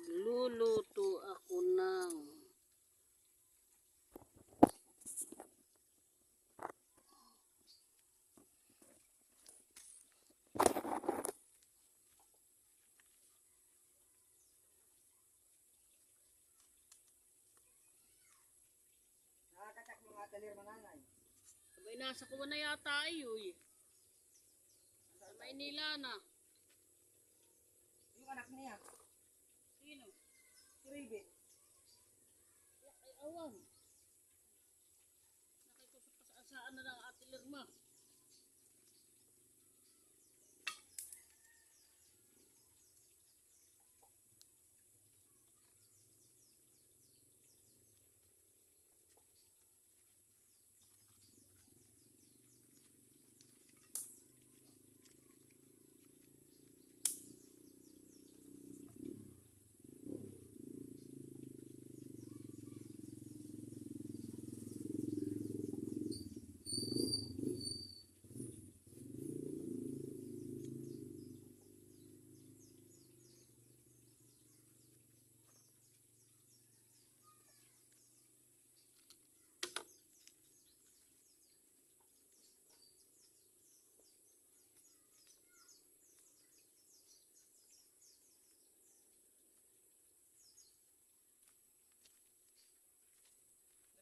Magluluto ako ng Nakakatak mga talir mananay. sabay nasa kuha na yata iyo eh. Sa Maynila na. Yung anak niya, Sino? si Ribe. Ay awan. Nakikusap pa sa asaan na ng Ate Lirma.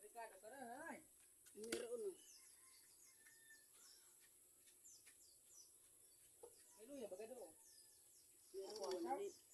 Ricardo, tara nanay. Meron no. May luya, baga doon. Meron.